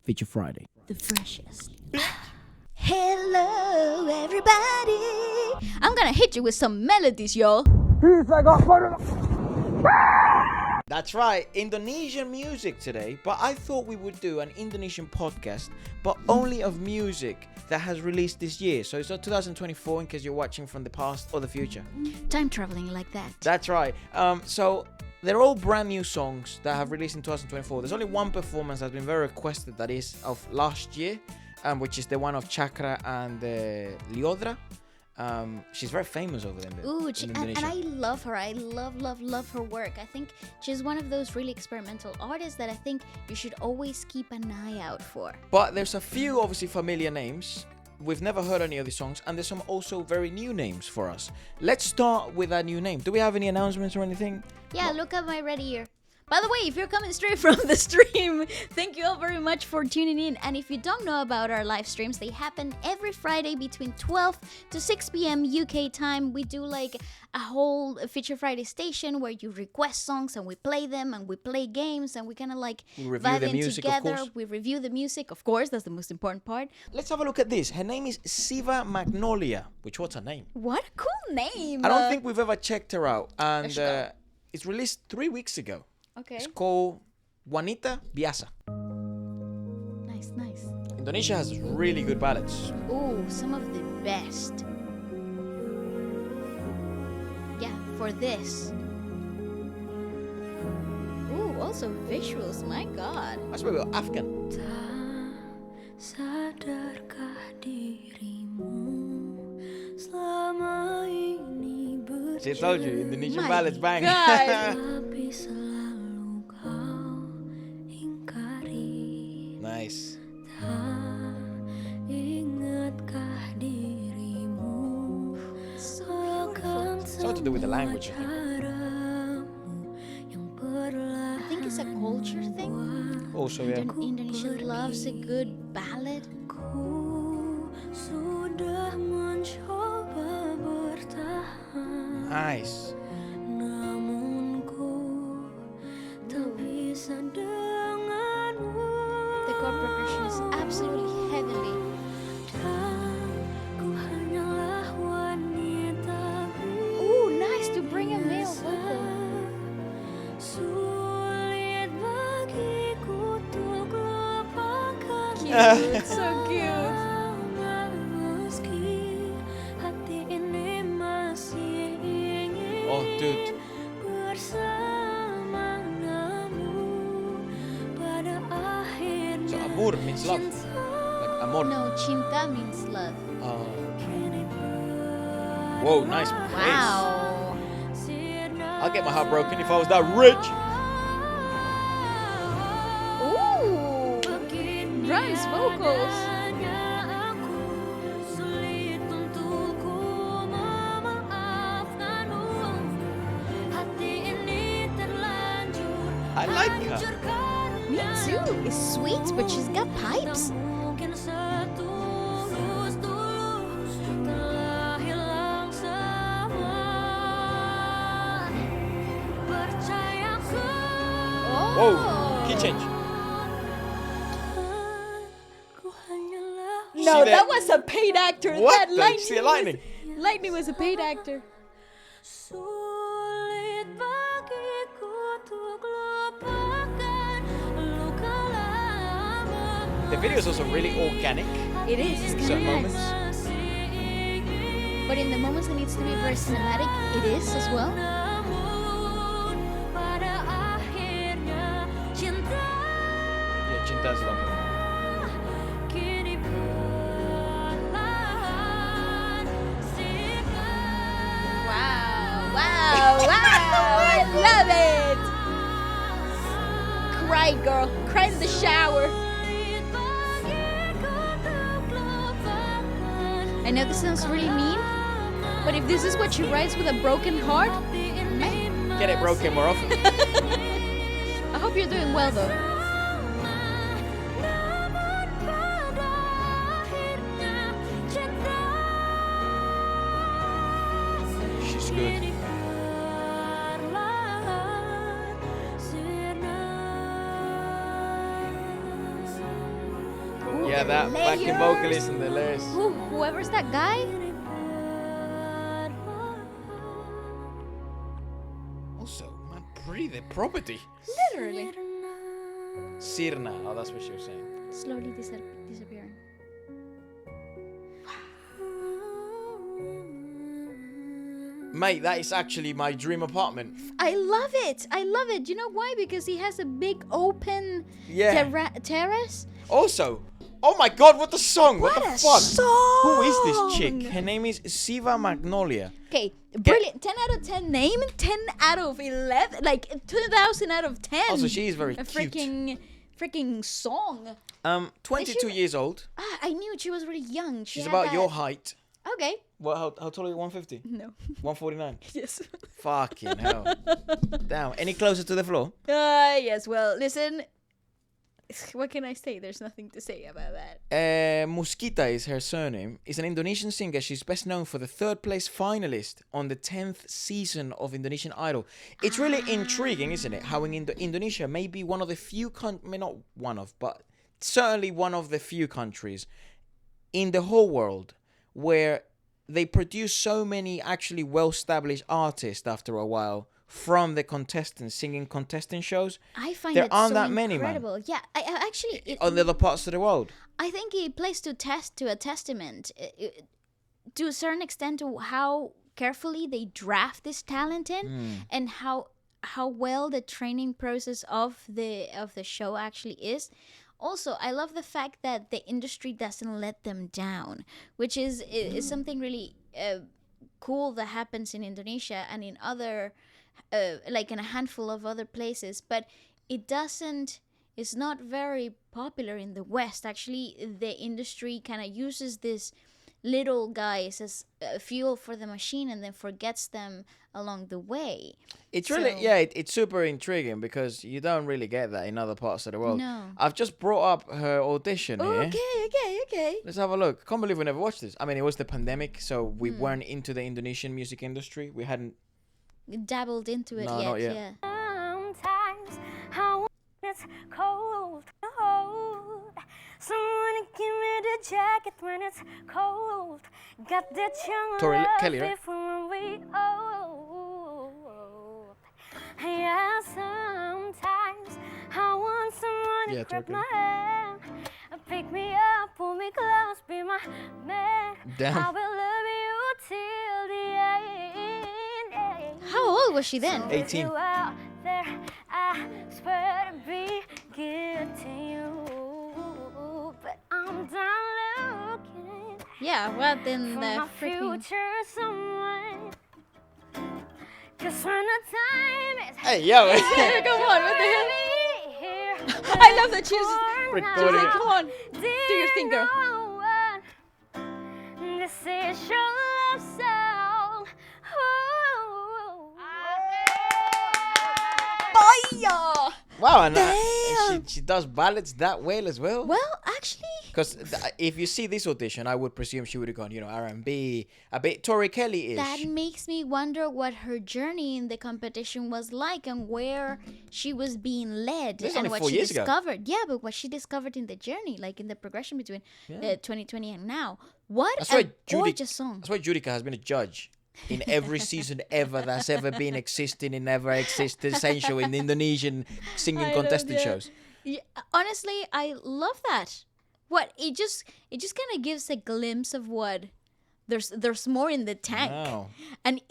Feature Friday. The freshest. Hello, everybody. I'm gonna hit you with some melodies, y'all. That's right, Indonesian music today, but I thought we would do an Indonesian podcast, but only of music that has released this year. So it's not 2024 in case you're watching from the past or the future. Time traveling like that. That's right. So they're all brand new songs that have released in 2024. There's only one performance that's been very requested, that is of last year, which is the one of Cakra and Lyodra. She's very famous over there in Indonesia. And I love her. I love her work. I think she's one of those really experimental artists that I think you should always keep an eye out for. But there's a few obviously familiar names. We've never heard any of these songs, and there's some also very new names for us. Let's start with a new name. Do we have any announcements or anything? Yeah, look at my ready ear. By the way, if you're coming straight from the stream, thank you all very much for tuning in. And if you don't know about our live streams, they happen every Friday between 12 to 6 p.m. UK time. We do like a whole Feature Friday station where you request songs and we play them and we play games and we kind of like vibe in together. We review the music, of course, that's the most important part. Let's have a look at this. Her name is Ziva Magnolya, which what's her name? What a cool name. I don't think we've ever checked her out. And it's released 3 weeks ago. Okay. It's called Wanita, Biasa. Nice. Indonesia has really good ballads. Ooh, some of the best. Yeah, for this. Ooh, also visuals, my god. That's why we're Afghan. See, I told you, Indonesian ballads bang. Nice. Something to do with the language, I think it's a culture thing. Also, yeah. Indonesia loves a good ballad. Nice. The chord progression is absolutely heavenly. Ooh, nice to bring a male vocal. Cute, so cute. Oh, dude. So amor means love. Like amor. No, Cinta means love. Whoa, nice bass. Wow. I'll get my heart broken if I was that rich. Ooh. Drums, vocals. I like her. Me too. It's sweet, but she's got pipes. Whoa, key change. No, that was a paid actor. What? That lightning, See lightning? Lightning was a paid actor. The video is also really organic. It is. It's Certain kind of moments. nice. But in the moments it needs to be very cinematic, it is as well. Yeah, Cinta's lovely. Wow. I love it. Cry, girl. Cry in the shower. I know this sounds really mean, but if this is what she writes with a broken heart, man. Get it broken more often. I hope you're doing well though. She's good. Yeah, the that backing layers. vocalist and the layers. Whoever's that guy? Also, man, pretty the property. Literally. Sirna. Oh, that's what she was saying. Slowly disappearing. Mate, that is actually my dream apartment. I love it. I love it. You know why? Because he has a big open terrace. Also, oh my god, what the song? What the a fuck? song! Who is this chick? Her name is Ziva Magnolya. Okay, brilliant. 10 out of 10 name, 10 out of 11, like 2,000 out of 10. Also, she is very a cute. freaking song. 22 years old. I knew she was really young. She's about your height. Okay. What? How tall are you? 150? No. 149? Yes. Fucking hell. Damn. Any closer to the floor? Yes. Well, listen. What can I say? There's nothing to say about that. Muskita is her surname. Is an Indonesian singer. She's best known for the 3rd place finalist on the 10th season of Indonesian Idol. It's really intriguing, isn't it? How in Indonesia may be one of the few not one of, but certainly one of the few countries in the whole world where they produce so many actually well-established artists after a while from the contestants singing contestant shows. I find there it aren't so that many, incredible. man. Yeah, I actually. On the other parts of the world. I think it plays to a testament to a certain extent to how carefully they draft this talent in and how well the training process of the show actually is. Also, I love the fact that the industry doesn't let them down, which is something really cool that happens in Indonesia and in other, like in a handful of other places. But it's not very popular in the West. Actually, the industry kind of uses this little guys as fuel for the machine and then forgets them along the way. It's really, it's super intriguing because you don't really get that in other parts of the world. No. I've just brought up her audition here. Okay. Let's have a look. Can't believe we never watched this. I mean, it was the pandemic, so we weren't into the Indonesian music industry. We hadn't Dabbled into it No, yet. not yet. Yeah. Sometimes how it's cold to hold. Someone give me the jacket when it's cold. Got that young Tori love Kelly, right? before we old. Yeah, sometimes I want someone Yeah, to grab Tori my hand, pick me up, pull me close, be my man. Damn. I will love you till the end. How old was she then? 18. You out there, I swear to be good to you, but I'm done looking Yeah, what in for the my freaking... future someone. 'Cause when the time is Hey, yo. Come on, what the hell? here, I love that she's Recording like, it. come on, do your thing, girl. This is your love song. Fire! Wow, and Damn. she does ballads that well as well. Well, actually, Because if you see this audition, I would presume she would have gone, R&B, a bit Tori Kelly-ish. that makes me wonder what her journey in the competition was like and where she was being led This is and only what 4 she years ago. discovered. Yeah, but what she discovered in the journey, like in the progression between 2020 and now. What That's a why gorgeous song. That's why Judica has been a judge in every season ever that's ever been existing and never existed essential in Indonesian singing I contestant love that. shows. Yeah, honestly, I love that. What it just kind of gives a glimpse of what there's more in the tank. Wow. And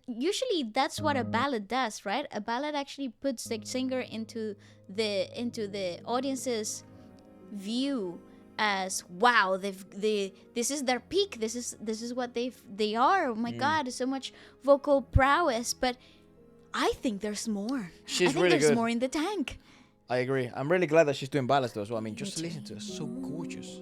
usually that's what a ballad does, right? A ballad actually puts the singer into the audience's view as wow, this is their peak. This is what they are. Oh my god, so much vocal prowess, but I think there's more. She's I think really there's good. more in the tank. I agree. I'm really glad that she's doing ballads though as well. I mean, just to listen to her, so gorgeous.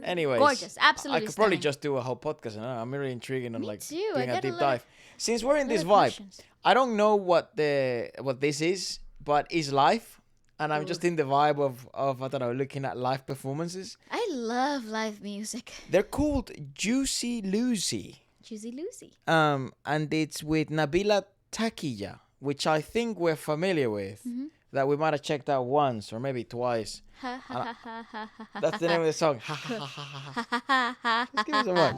Anyways, Gorgeous, absolutely I could probably stunning. just do a whole podcast and I'm really intrigued on Me like too. doing I a got a deep lot dive. Since we're in this of vibe, questions. I don't know what this is, but it's live, and I'm just in the vibe of I don't know, looking at live performances. I love live music. They're called Juicy Luicy. Juicy Lucy. And it's with Nabila Taqiyyah, which I think we're familiar with. that we might have checked out once or maybe twice. Ha ha ha ha ha ha. That's the name of the song. Ha ha ha ha ha. Let's give it a watch.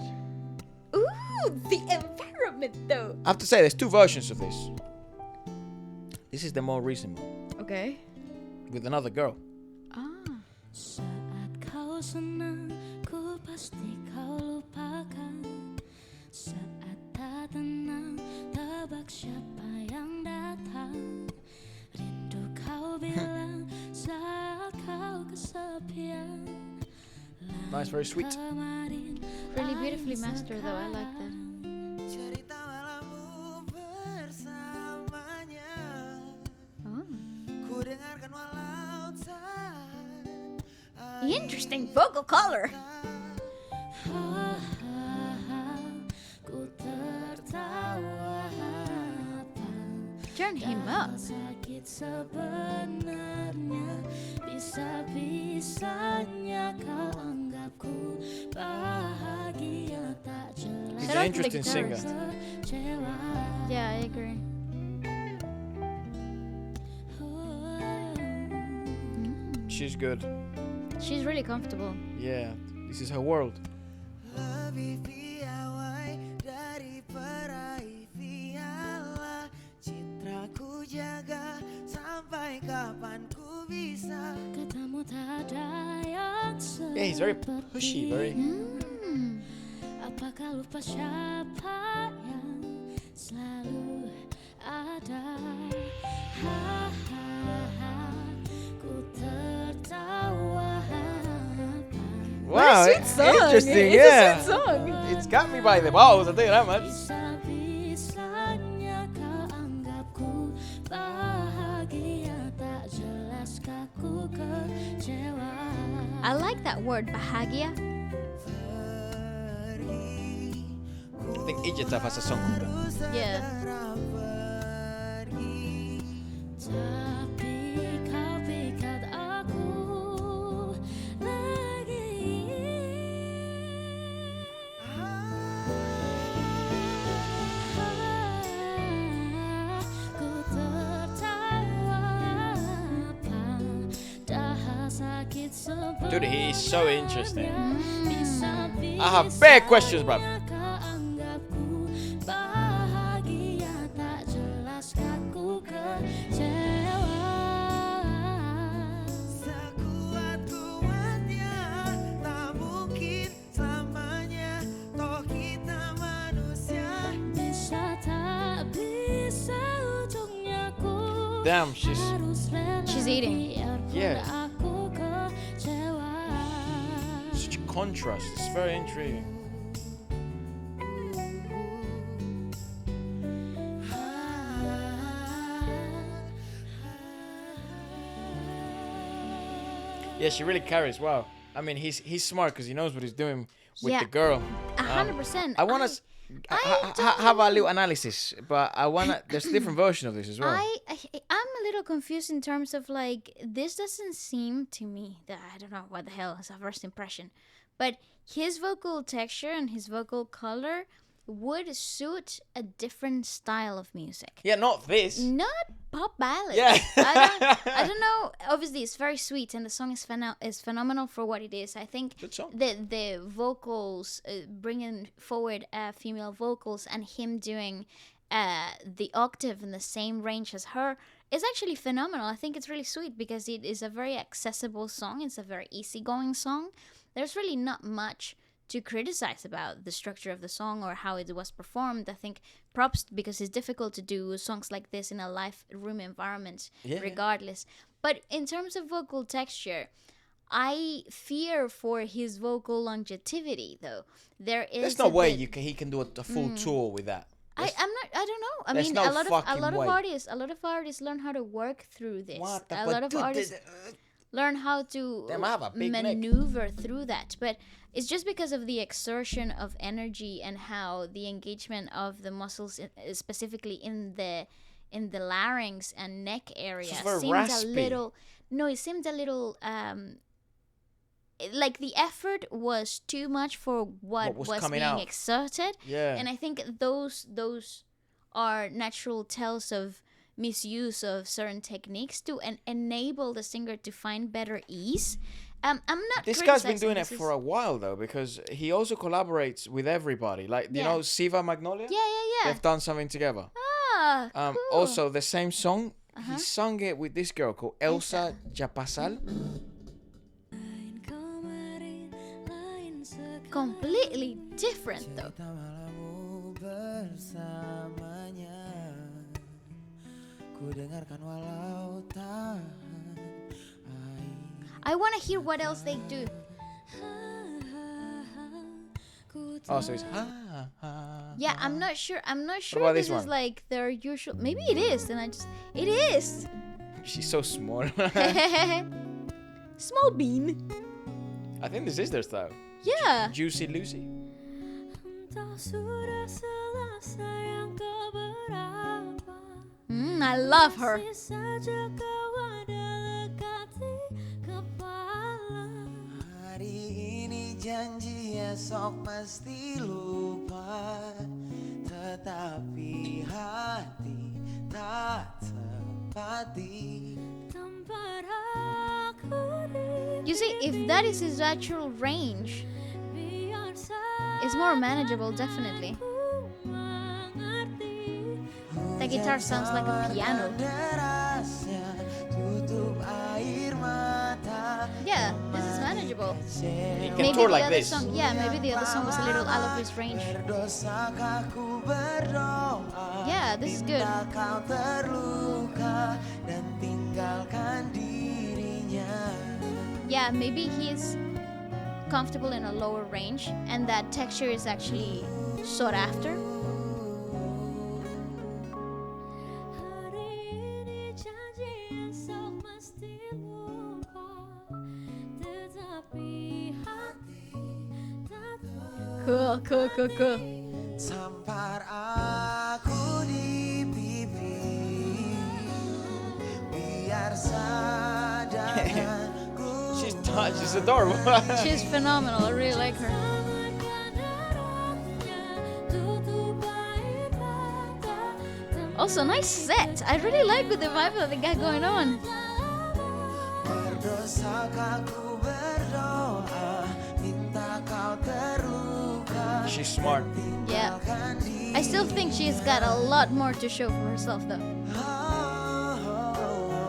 Ooh, the environment though. I have to say, there's two versions of this. This is the more recent one Okay. with another girl. Ah. Saat kau senang, ku pasti kau lupakan. Saat tak tenang, tebak siapa yang datang. Rindu kau bilang saat kau kesepian. Nice, very sweet. Really beautifully mastered though. I like that. Cerita malammu bersamanya, Oh. ku dengarkan walau tak Interesting vocal color. Ku tertawa Turn him up. sakit sebenarnya, bisa-bisanya kau anggapku bahagia tak jelas. He's Shout an out to the interesting singer. guitarist. Kecewa. Yeah, I agree. She's good. She's really comfortable. Yeah, this is her world. lebih piawai dari peraih piala. Citraku jaga sampai kapan ku bisa. Katamu tak ada yang Yeah, he's very pushy, very. Mm. Apakah lupa siapa yang selalu ada? Ha-ha-ha, ku tertawa. Wow, Sweet song. interesting. It's Yeah, a sweet song. it's got me by the balls. I'll tell you that much. Bisa-bisanya kau anggapku bahagia, tak jelaskah ku kecewa. I like that word, bahagia. I think Ijita has a song called that. Yeah. Tapi kau pikat aku lagi. Ku tertawa padahal sakit sebenarnya. Dude, he is so interesting. Bisa-bisanya I have bad questions, bro. kau anggapku bahagia, tak jelaskah ku kecewa. Sekuat-kuatnya tak mungkin selamanya. Toh kita manusia. Bisa tak bisa ujungnya ku Damn, she's. harus rela She's eating. biarpun Yeah. aku kecewa. Such a contrast. It's very intriguing. Yeah, she really carries. Wow. I mean, he's smart because he knows what he's doing with Yeah. the girl. 100%. I want to have a little analysis, but I want to. There's a different version of this as well. I'm a little confused in terms of like this doesn't seem to me that I don't know what the hell is a first impression, but his vocal texture and his vocal color would suit a different style of music. Yeah, not this. Not pop ballads. Yeah. I don't know. Obviously, it's very sweet, and the song is phenomenal for what it is. I think Good song. the vocals, bringing forward female vocals, and him doing the octave in the same range as her is actually phenomenal. I think it's really sweet because it is a very accessible song. It's a very easygoing song. There's really not much to criticize about the structure of the song or how it was performed. I think props because it's difficult to do songs like this in a live room environment, Yeah. regardless. But in terms of vocal texture, I fear for his vocal longevity, though. There is There's no a way bit- he can do a full tour with that. I don't know. I There's mean, no a lot fucking of way. a lot of artists learn how to work through this. What the A fuck? lot of Dude, artists learn how to Damn, I have a big neck. maneuver through that. But it's just because of the exertion of energy and how the engagement of the muscles, specifically in the larynx and neck area, It's very seemed raspy. a little. No, it seemed a little. Like the effort was too much for what was was coming being out. exerted. Yeah. And I think those are natural tells of misuse of certain techniques to enable the singer to find better ease. I'm not. This guy's been criticizing, doing it this for a while though, because he also collaborates with everybody. Like you Yeah. know, Ziva Magnolya. Yeah. They've done something together. Ah, cool. Also, the same song, he sung it with this girl called Elsa Japasal. Completely different though. Cinta malammu bersamanya, ku dengarkan walau tahan air. I want to hear what else they do. Oh, so it's ha ha. Yeah, I'm not sure. I'm not sure about this this is one? like their usual. Maybe it is, and it is. She's so small. Small bean. I think this is their style. Yeah. Juicy Lucy. Entah sudah selesai yang keberapa, I love her. masih saja kau ada lekat di kepala. Hari ini janji esok pasti lupa, tetapi hati tak sepati. Tampar aku di You see, if that is his natural range, biar it's more manageable, definitely. The guitar sounds like a piano. Derasnya tutup air mata. Yeah, this is manageable. He can Maybe tour the like other this. song, yeah, maybe the other song was a little out of his range. Berdosakah ku berdoa, Yeah, this is good. minta kau terluka dan tinggalkan dirinya. Yeah, maybe he's comfortable in a lower range, and that texture is actually sought after. hari ini janji esok mesti lupa, tetapi hati tak Cool. Tampar aku di pipi, biar sadarkan ku. She's adorable. She's phenomenal. I really like her. Also, nice set. I really like the vibe that they got going on. Berdosakah ku berdoa, minta kau terluka. She's smart. Yeah. I still think she's got a lot more to show for herself, though.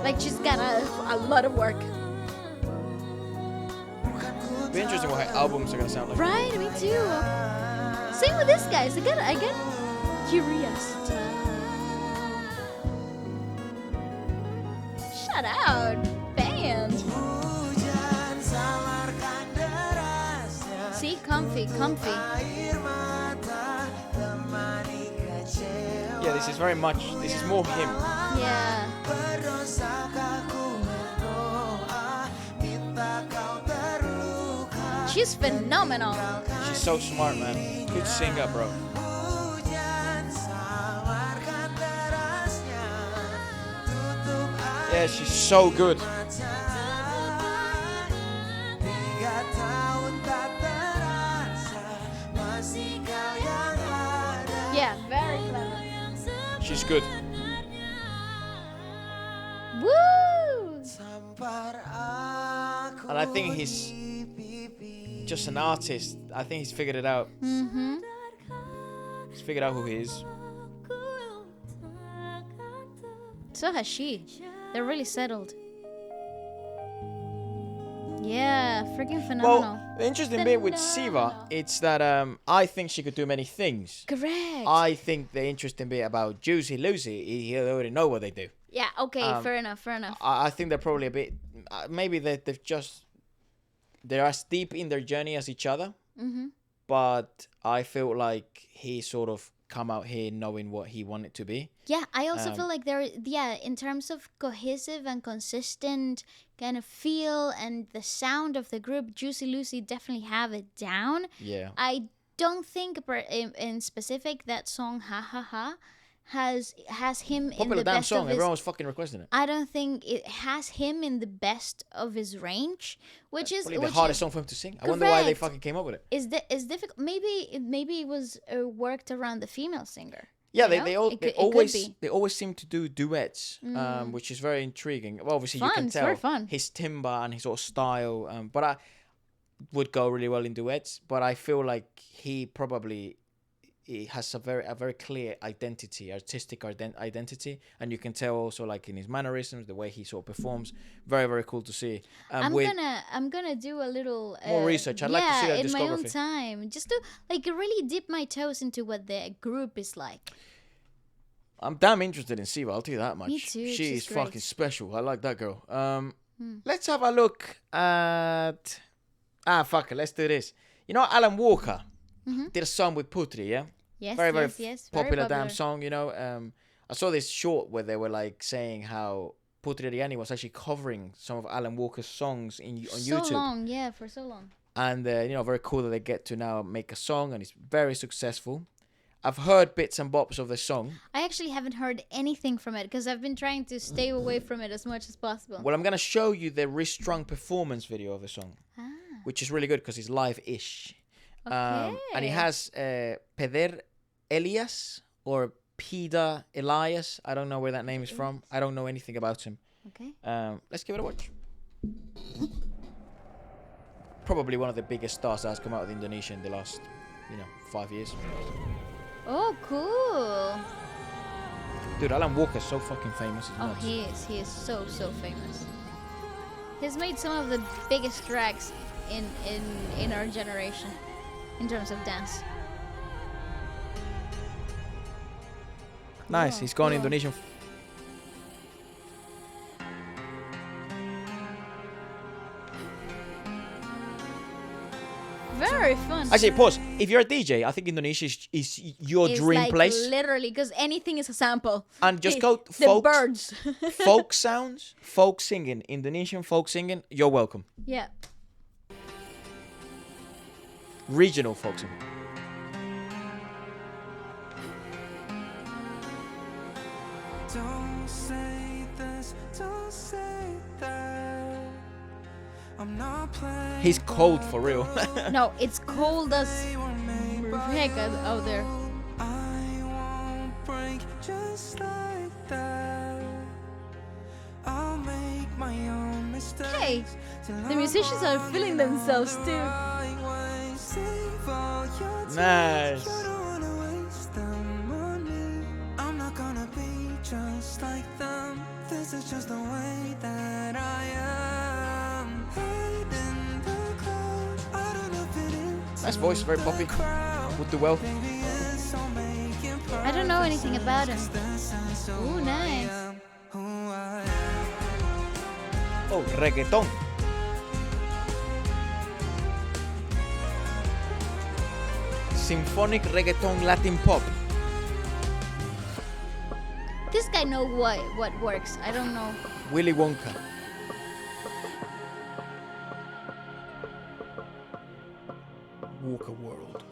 Like, she's got a lot of work. Be interesting what her albums are gonna sound like. Right? Me too. Same with this guy. I get curiosity. Shut out, band. Hujan samarkan derasnya, See, comfy. air mata temani kecewa. Yeah, this is more him. Yeah. Berdosakah ku berdoa, minta kau terluka. She's phenomenal. She's so smart, man. Good singer, bro. Hujan samarkan derasnya, tutup Yeah, she's so good. 3 tahun tak terasa, masih kau yang ada. Yeah, very clever. She's good. Woo! Tampar aku And I think he's di pipi. just an artist. I think he's figured it out. Mm-hmm. He's figured out who he is. So has she. They're really settled. Yeah, freaking phenomenal. Well, the interesting bit with Ziva, it's that I think she could do many things. Correct. I think the interesting bit about Juicy Lucy, he already know what they do. Yeah, okay, fair enough. I think they're probably a bit, maybe they're as deep in their journey as each other. Mm-hmm. But I feel like he sort of come out here knowing what he wanted to be. Yeah, I also feel like in terms of cohesive and consistent kind of feel and the sound of the group, Juicy Lucy definitely have it down. Yeah. I don't think in specific that song Ha Ha Ha has him in Popular the damn best song. of his. Everyone was fucking requesting it. I don't think it has him in the best of his range, which is Probably the hardest song for him to sing. I wonder why they Correct. fucking came up with it. is difficult. Maybe it was worked around the female singer. Yeah, You know? they always seem to do duets, which is very intriguing. Well, obviously you Fun, can it's tell very fun. his timbre and his sort of style, but I would go really well in duets. But I feel like he has a very clear identity, artistic identity, and you can tell also like in his mannerisms, the way he sort of performs. Very cool to see. I'm gonna do a little More research. I'd like to see their in my own discography. time, just to like really dip my toes into what the group is like. I'm damn interested in Ziva, I'll tell you that much. Me too, She she's is great. fucking special. I like that girl. Let's have a look at... fuck it, let's do this. You know Alan Walker did a song with Putri, yeah? Yes, Very yes, popular damn song, you know. I saw this short where they were like saying how Putri Ariani was actually covering some of Alan Walker's songs on YouTube. So long, yeah, for so long. And, you know, very cool that they get to now make a song and it's very successful. I've heard bits and bops of the song. I actually haven't heard anything from it because I've been trying to stay away from it as much as possible. Well, I'm going to show you the Restrung performance video of the song, which is really good because it's live-ish. And it has Peder Elias or Peder Elias. I don't know where that name is from. I don't know anything about him. Okay. Let's give it a watch. Probably one of the biggest stars that has come out of Indonesia in the last, 5 years. Oh, cool. Dude, Alan Walker's so fucking famous. It's Oh, nuts. he is so famous. He's made some of the biggest tracks in our generation in terms of dance. Nice. He's gone cool. Indonesian. Very fun. Actually, pause. If you're a DJ, I think Indonesia is your It's dream like place. Literally, because anything is a sample. And just go the folk, birds. folk sounds, folk singing, Indonesian folk singing. You're welcome. Yeah. Regional folk singing. Don't say this, don't say that. I'm not playing. He's cold for real. No, it's cold as heck out there. I won't break just like that. I'll make my own mistakes. Hey, the musicians are feeling themselves too. Nice. I'm not gonna be just like them. This is just the way that I am. Head in the clouds, I don't know if it is. Nice voice, very poppy. Would do well. I don't know anything about him. Ooh, nice. Oh, reggaeton. Symphonic reggaeton Latin pop. This guy know what works. I don't know. Willy Wonka. Walker World.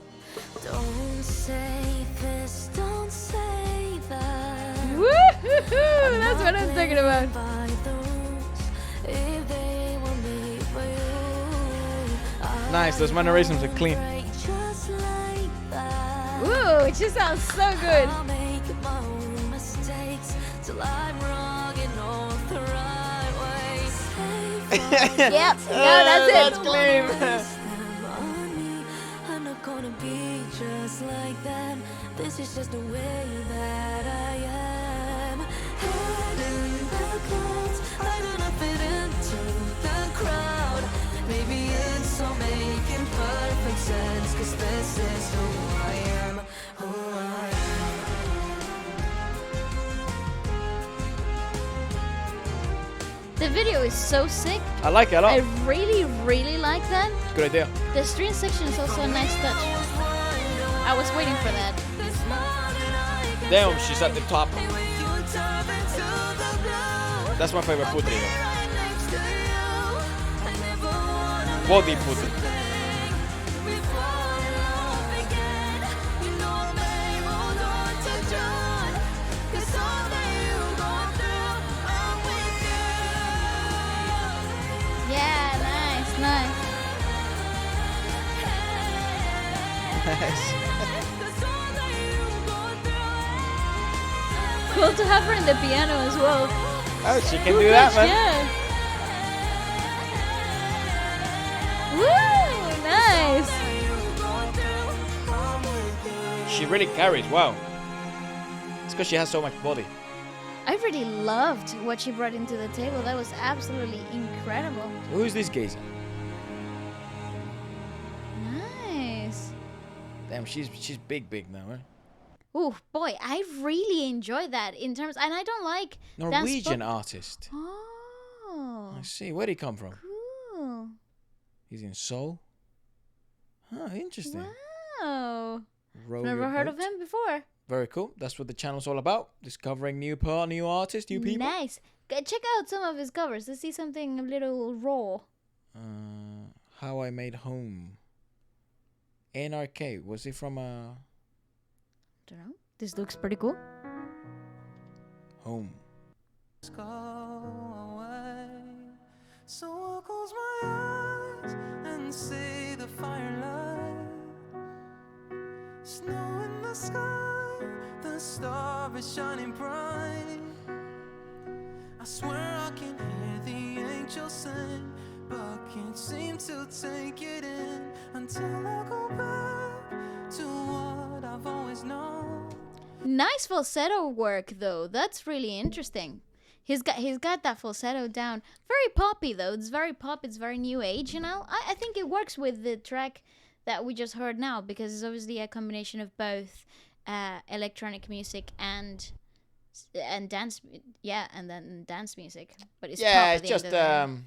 Don't say this, don't say that. Woohoo! That's what I'm talking about. By the rules, if they want me for you, Nice, those mannerisms are clean. I just like that. Ooh, it just sounds so good. I'll make my own mistakes till I'm wrong and all the right way. Yep. No, that's That's it. clean. I'm not gonna be just like them. This is just the way that I am. Head in the clouds, I do not fit into the crowd. Maybe it's all making perfect sense, 'cause this is who I am, who I am. The video is so sick. I like it a lot. I really like that. Good idea. The string section is also a nice touch. I was waiting for that. Damn, she's at the top. That's my favorite Putri. Body Putri. Yeah, nice. Nice. cool to have her in the piano as well. Oh, she can do that, man. Yeah. Woo! Nice. She really carries. Wow. It's because she has so much body. I really loved what she brought into the table. That was absolutely incredible. Who is this geezer? Nice. Damn, she's big now, right? Oh boy, I really enjoyed that in terms, and I don't like Norwegian dance artist. Oh, I see. Where'd he come from? cool. He's in Seoul. Huh, interesting. Wow. Row Never your heard boat. of him before. Very cool. That's what the channel's all about. Discovering new artists, new people. Nice. Check out some of his covers. Let's see something a little raw. How I Made Home. NRK. Was he from Don't know. This looks pretty cool. Home? Go away. So I'll close my eyes and see the firelight. Snow in the sky, the star is shining bright. I swear I can hear the angels sing, but can't seem to take it in until I go back to what I've always known. Nice falsetto work though. That's really interesting. He's got that falsetto down. Very poppy though. It's very pop. It's very new age. You know. I think it works with the track that we just heard now because it's obviously a combination of both electronic music and dance. Yeah, and then dance music. But it's pop at it's the just end of the day.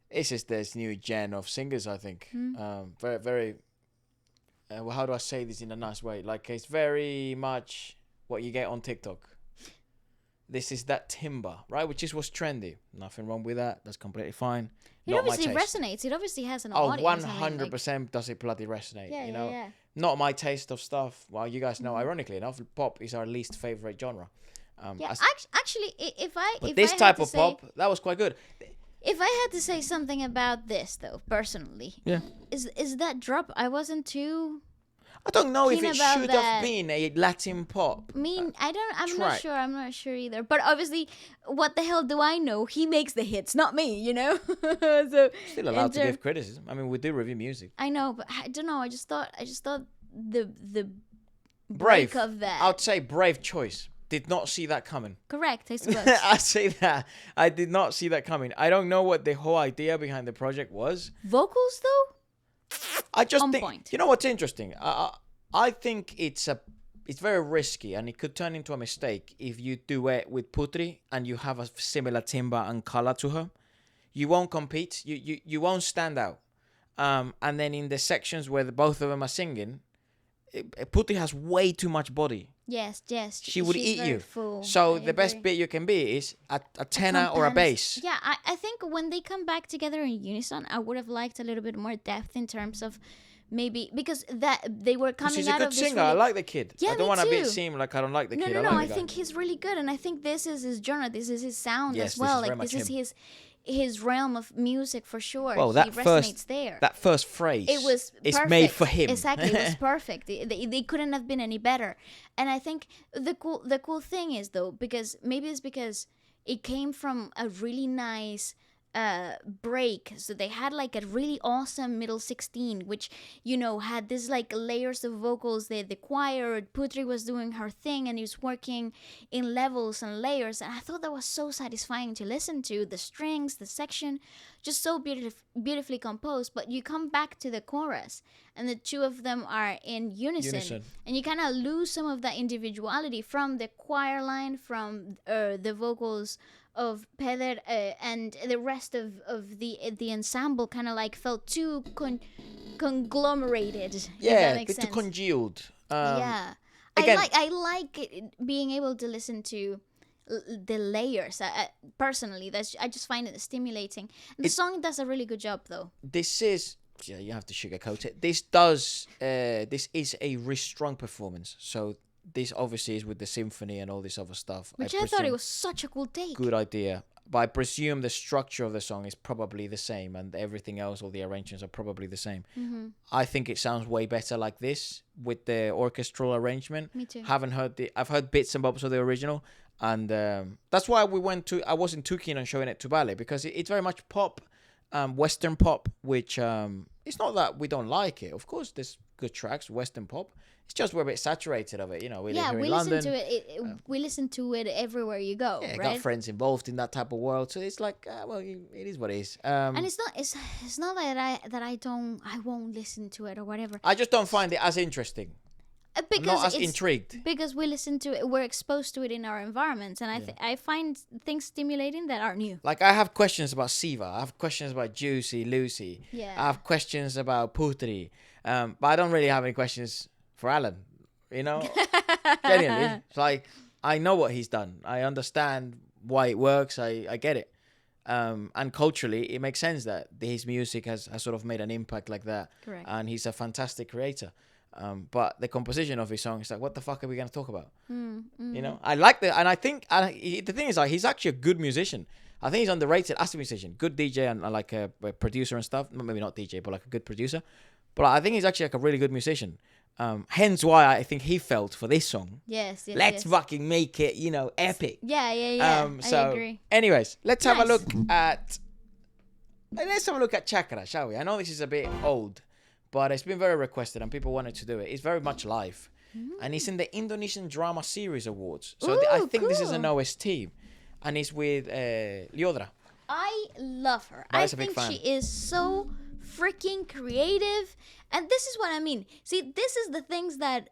it's just this new gen of singers. I think very very. Well, how do I say this in a nice way? Like it's very much what you get on TikTok. This is that timber, right? Which is what's trendy. Nothing wrong with that. That's completely fine. It Not my obviously taste. resonates. It obviously has an Oh, audience. I mean, 100% does it bloody resonate, Yeah, you yeah, know? yeah. Not my taste of stuff. Well, you guys know, ironically enough, pop is our least favorite genre. Yeah, actually, if I this had type to of say, pop, that was quite good. if I had to say something about this though, personally, Yeah. is that drop? I wasn't too. I don't know if Keen it about should that. have been a Latin pop. I mean, I'm track. not sure. I'm not sure either. But obviously, what the hell do I know? He makes the hits, not me. You know. So Still allowed to give criticism. I mean, we do review music. I know, but I don't know. I just thought the Brave. break of that. I would say brave choice. Did not see that coming. Correct. I suppose. I say that. I did not see that coming. I don't know what the whole idea behind the project was. Vocals though. I just On think, point. you know what's interesting? I think it's very risky and it could turn into a mistake if you duet with Putri and you have a similar timbre and color to her. You won't compete. You won't stand out. And then in the sections where both of them are singing, Putri has way too much body. Yes. She would she's eat very you. full. So I the best agree. bit you can be is a tenor or a Sometimes- bass. Yeah, I think when they come back together in unison, I would have liked a little bit more depth in terms of maybe because that they were coming She's a out good of this singer. really, I like the kid. Yeah, I don't me want to too. seem like I don't like the kid. No. like I the guy. think he's really good, and I think this is his genre. This is his sound Yes, as well. this is very Like this much is his realm of music for sure. Well, he that resonates there. That first phrase. It was It's perfect. made for him. Exactly, it was perfect. They couldn't have been any better. And I think the cool thing is though, because maybe it's because it came from a really nice break. So they had like a really awesome middle 16, which had this like layers of vocals. The choir, Putri was doing her thing, and he was working in levels and layers. And I thought that was so satisfying to listen to. The strings, the section, just so beautifully composed. But you come back to the chorus, and the two of them are in unison. And you kind of lose some of that individuality from the choir line, from the vocals of Peder, and the rest of the ensemble kind of like felt too conglomerated. If that makes bit too sense. congealed. Yeah, again- I like being able to listen to the layers. Personally, I just find it stimulating. And the song does a really good job, though. This is you have to sugarcoat it. This is a Restrung performance. So this obviously is with the symphony and all this other stuff. Which I thought presume it was such a cool take. good idea. but I presume the structure of the song is probably the same, and everything else, all the arrangements are probably the same. I think it sounds way better like this with the orchestral arrangement. Me too. I've heard bits and bobs of the original, and that's why I wasn't too keen on showing it to Vale, because it's very much pop, Western pop, which it's not that we don't like it. Of course, there's good tracks, Western pop. It's just we're a bit saturated of it, you know. We live here in London. Listen to it. We listen to it everywhere you go, Yeah, right? got friends involved in that type of world, so it's like, well, it is what it is. And it's not that I won't listen to it or whatever. I just don't find it as interesting. I'm Because not as it's- intrigued. Because we listen to it, we're exposed to it in our environments, and I find things stimulating that are new. Like, I have questions about Ziva. I have questions about Juicy, Luicy. Yeah. I have questions about Putri. But I don't really have any questions for Alan. You know, genuinely, it's like I know what he's done. I understand why it works. I get it. And culturally, it makes sense that his music has sort of made an impact like that. Correct. And he's a fantastic creator. But the composition of his song is like, what the fuck are we gonna talk about? You know, I like that, and I think the thing is, like, he's actually a good musician. I think he's underrated as a musician, good DJ and like a producer and stuff. Maybe not DJ, but like a good producer. But I think he's actually like a really good musician. Hence why I think he felt for this song. Yes. Let's fucking make it, you know, epic. Yeah. So, I agree. anyways, let's have a Nice. look at Cakra, shall we? I know this is a bit old, but it's been very requested and people wanted to do it. It's very much live, and it's in the Indonesian Drama Series Awards. So I Ooh, think this is an cool. OST, and it's with Lyodra. I love her. But I I'm a big think fan. she is so freaking creative. And this is what I mean. See, this is the things that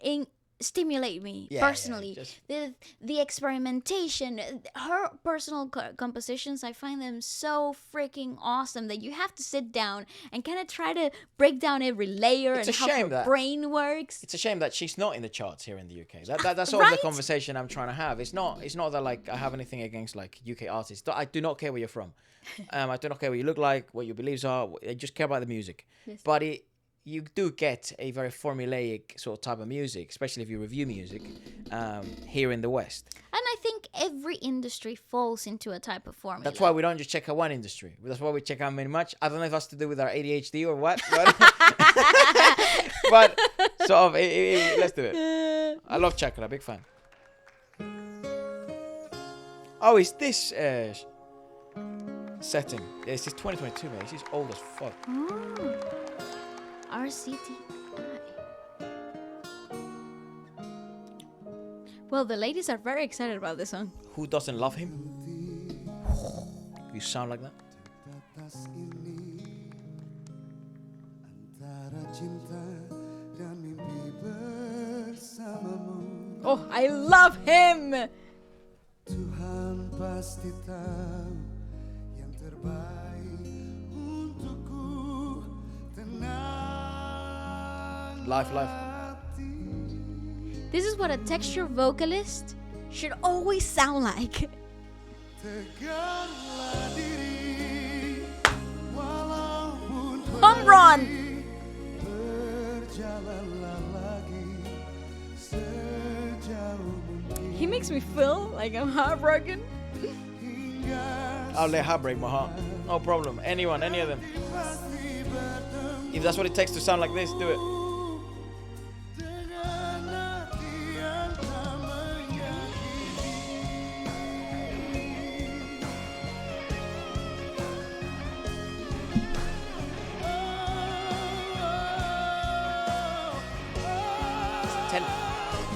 stimulate me personally. The experimentation, her personal compositions, I find them so freaking awesome that you have to sit down and kind of try to break down every layer It's and a how shame her that- brain works. It's a shame that she's not in the charts here in the UK. That's sort of the Right? conversation I'm trying to have. It's not that like I have anything against like UK artists. I do not care where you're from. I do not care what you look like, what your beliefs are. I just care about the music. Yes. But you do get a very formulaic sort of type of music, especially if you review music here in the West. And I think every industry falls into a type of formula. That's why we don't just check out one industry. That's why we check out many much. I don't know if that's to do with our ADHD or what. But sort of, let's do it. I love Cakra, big fan. Oh, is this setting? Yeah, this is 2022, man. This is old as fuck. RCTI. Well, the ladies are very excited about this song. Who doesn't love him? You sound like that. Batas ini antara cinta dan mimpi bersamamu. Oh, I love him! Tuhan pasti tahu yang terbaik untukku. Tenang Life. hati. This is what a texture vocalist should always sound like. Tegaklah diri walaupun Home run! berjalanlah lagi sejauh mungkin He makes me feel like I'm heartbroken. hingga I'll let her break my heart. No problem. Anyone, any of them. pasti bertemu If that's what it takes to sound like this, do it. dengan hati yang tak menyakiti. Ten.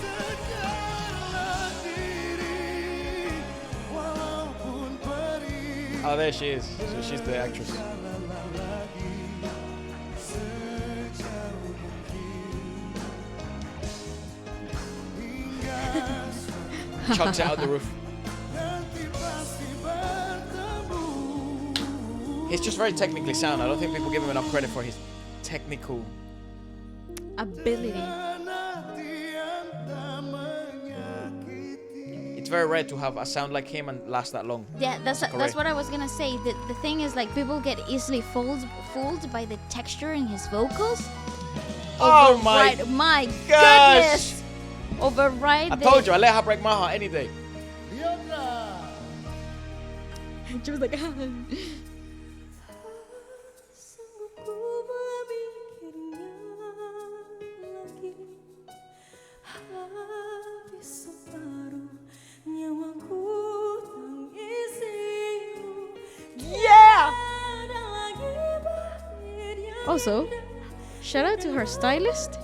Tegaklah diri walaupun perih. Oh, there she is. So she's the actress. Chucks it out the roof. He's just very technically sound. I don't think people give him enough credit for his technical. Ability. It's very rare to have a sound like him and last that long. Yeah, that's Correct. what I was gonna say. The thing is, like, people get easily fooled by the texture in his vocals. Oh my my gosh. goodness! Override. I told you, I let her break my heart any day. She was like, Sanggup ku memikirnya lagi. Habis separuh nyawaku tangisimu. yeah! Ada lagi berakhir yang Also, shout out to her stylist.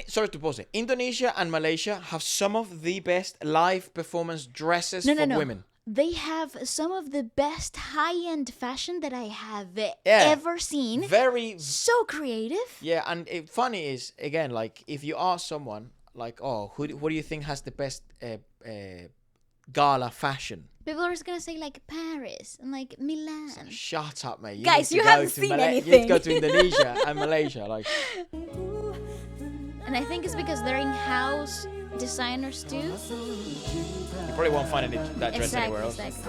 Sorry to pause it. Indonesia and Malaysia have some of the best live performance dresses for women. They have some of the best high-end fashion that I have Yeah. ever seen. Very, So creative. yeah. And funny is, again, like, if you ask someone, like, oh, what do you think has the best gala fashion? People are just gonna say like Paris and like Milan. Shut up, mate. Guys, need to you go haven't to seen You need to anything. go to Indonesia and Malaysia. Like, And I think it's because they're in-house designers too. you probably won't find that dress anywhere else. Exactly.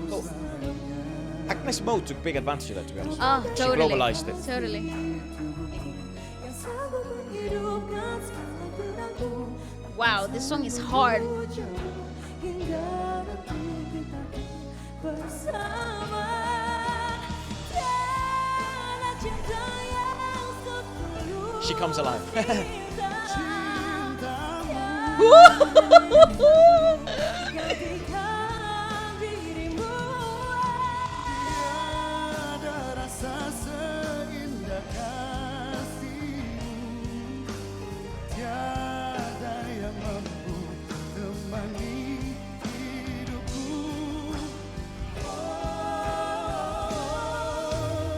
Cool. Agnes Mo took big advantage of that, to be honest. Oh, She totally. globalized it. Totally. Wow, this song is hard. She comes alive.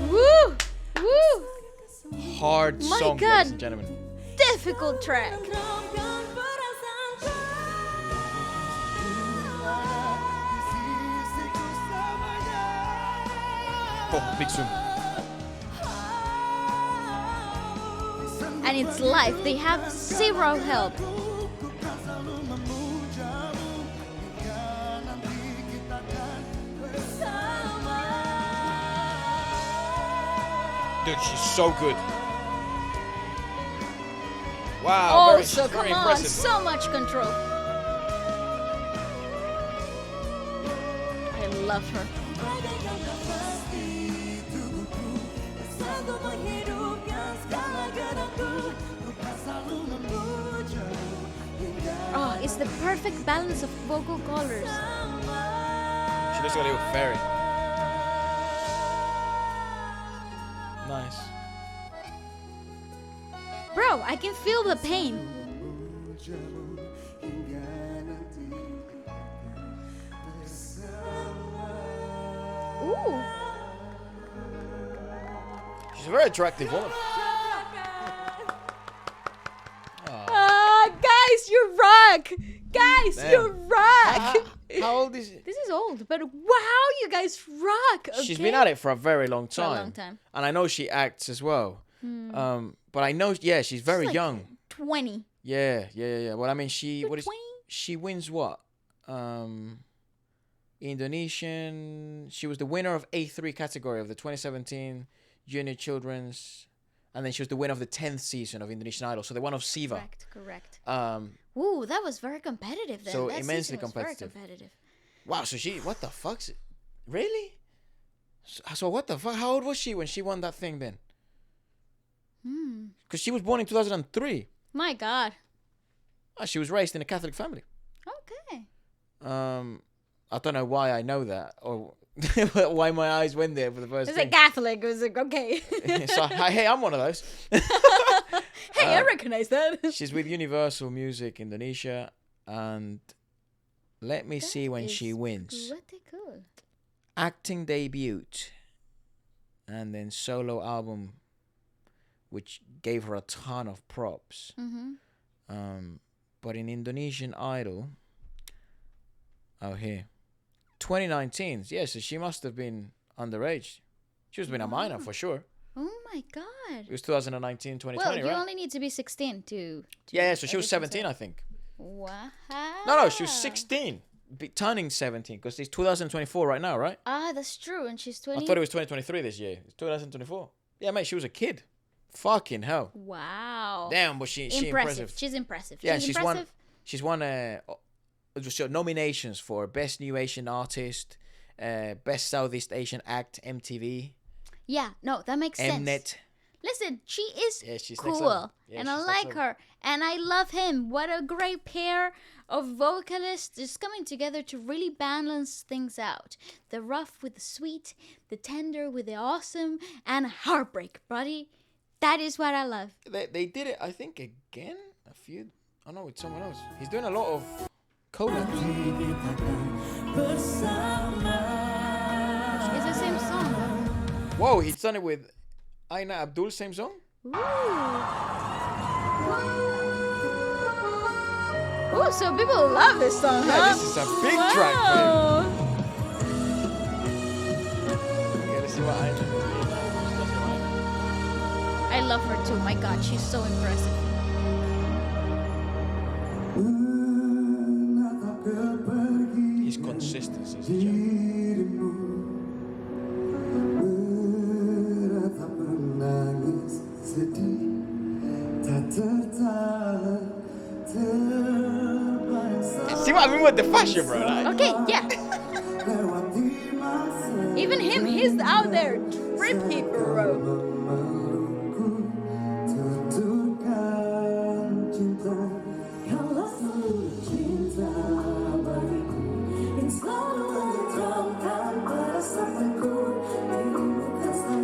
Woo! Woo! Hard My song, God. ladies and gentlemen. Difficult track. Oh, big zoom. And it's live. They have zero help. Dude, she's so good. Wow, Oh, very, so very come on, impressive. so much control. I love her. Oh, it's the perfect balance of vocal colors. She looks like a little fairy. Nice. Bro, I can feel the pain. Ooh. She's a very attractive woman. Guys, you rock! Guys, Damn. you rock! How old is she? This is old, but wow, you guys rock! Okay? She's been at it for a very long For a time. long time. And I know she acts as well. But I know, yeah, she's very like young. 20. Yeah. Well, I mean, she You're what is 20? she wins what? Indonesian. She was the winner of A3 category of the 2017 Junior Children's, and then she was the winner of the 10th season of Indonesian Idol. So the one of Ziva. Correct. Um, Ooh, that was very competitive then. So That immensely season was very competitive. competitive. wow. So she, what the fuck? Really? So what the fuck? How old was she when she won that thing then? Because she was born in 2003. My God. She was raised in a Catholic family. Okay. I don't know why I know that or why my eyes went there for the first It's thing. like Catholic. It was like, okay. So, hey, I'm one of those. Hey, I recognize that. She's with Universal Music Indonesia, and let me see when she wins. Pretty cool. Acting debut, and then solo album, which gave her a ton of props. But in Indonesian Idol, oh here, 2019. Yeah, so she must have been underage. She must have been a minor for sure. Oh my God. It was 2019, 2020, Well, you right? only need to be 16 to Yeah, so she was audition 17, I think. Wow. No, she was 16, turning 17, because it's 2024 right now, right? Ah, that's true. And she's 20. I thought it was 2023 this year. It's 2024. Yeah, mate, she was a kid. Fucking hell. Wow. Damn, but she impressive. She's impressive. Yeah, she's won. impressive. She's won nominations for Best New Asian Artist, Best Southeast Asian Act, MTV, Yeah, no, that makes sense. Mnet. Listen, she is She's cool, Yeah, and I she's like next her, and I love him. What a great pair of vocalists just coming together to really balance things out. The rough with the sweet, the tender with the awesome, and heartbreak, buddy. That is what I love. They did it, I think, again. Oh no, with someone else. He's doing a lot of collabs. It's the same song. Whoa, he's done it with Aina Abdul, same song? Ooh. Ooh, so people love this song, Yeah, huh? this is a big track, man. Okay, let's see what Aina does. I love her too. My God, she's so impressive. His consistency is the gem. See what I mean with the fashion, bro? Like, Okay, yeah. Even him, he's out there trippy, bro.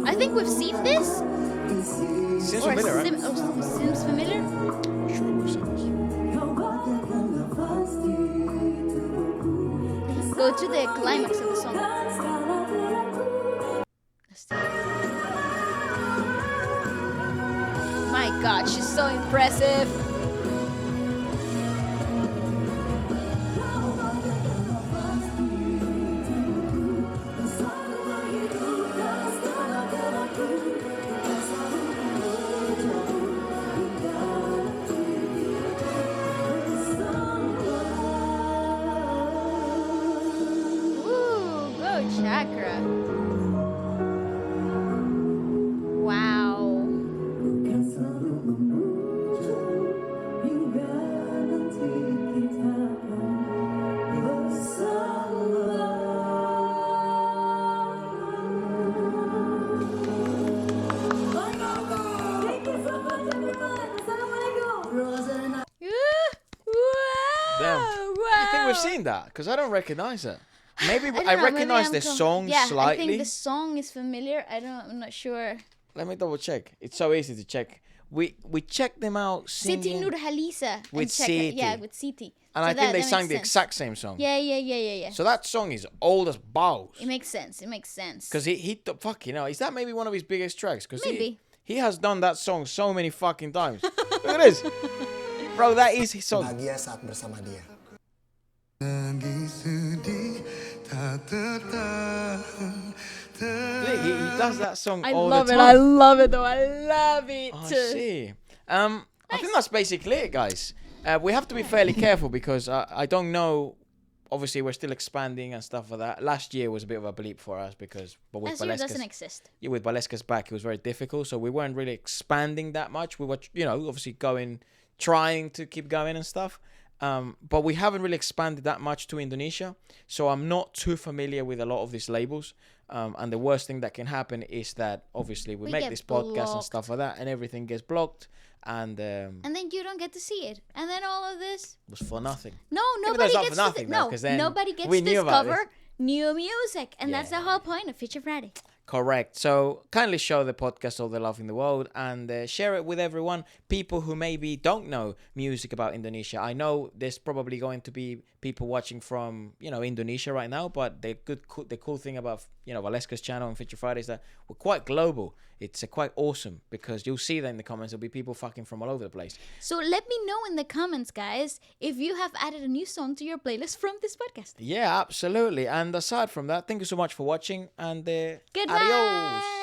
I think we've seen this. seems Or familiar, right? seems familiar. I'm sure we've seen this. Go to the climax of the song. Let's see. My God, she's so impressive. Ooh, go Cakra. Wow. Damn. Wow. I think we've seen that because I don't recognize it. Maybe don't I know, recognize maybe the I'm song yeah, slightly. I think the song is familiar. I'm not sure. Let me double check. It's so easy to check. We checked them out Siti singing, Nurhalisa and with Cakra. Siti. Yeah, with Siti. and So I think they that sang makes the sense. exact same song. Yeah. So that song is old as balls. It makes sense. It makes sense. Because fuck, you know, is that maybe one of his biggest tracks? Because Maybe. he has done that song so many fucking times. Look at this. Bro, that is his song. Bahagia saat bersama dia. Lagi sedih tak tertahan. He does that song I all love the it. time. I love it though. I love it. I see. I think that's basically it, guys. We have to be fairly careful because I don't know. Obviously, we're still expanding and stuff like that. Last year was a bit of a bleep for us because, but with Last year doesn't Valeska's, exist. yeah, with Valeska's back, it was very difficult. So we weren't really expanding that much. We were, you know, obviously trying to keep going and stuff. But we haven't really expanded that much to Indonesia. So I'm not too familiar with a lot of these labels. And the worst thing that can happen is that obviously we make get this podcast and blocked. stuff like that, and everything gets blocked, and And then you don't get to see it. And then all of this. was for nothing. No, but nobody that's not gets for nothing, though, no, 'cause then nobody gets we to knew about discover new music, and that's the Yeah. whole point of Feature Friday. Correct. So kindly show the podcast all the love in the world and share it with everyone. People who maybe don't know music about Indonesia. I know there's probably going to be people watching from Indonesia right now, but the cool thing about Valeska's channel and Feature Friday is that we're quite global. It's quite awesome because you'll see that in the comments. There'll be people fucking from all over the place. So let me know in the comments, guys, if you have added a new song to your playlist from this podcast. Yeah, absolutely. And aside from that, thank you so much for watching and Goodbye. adios.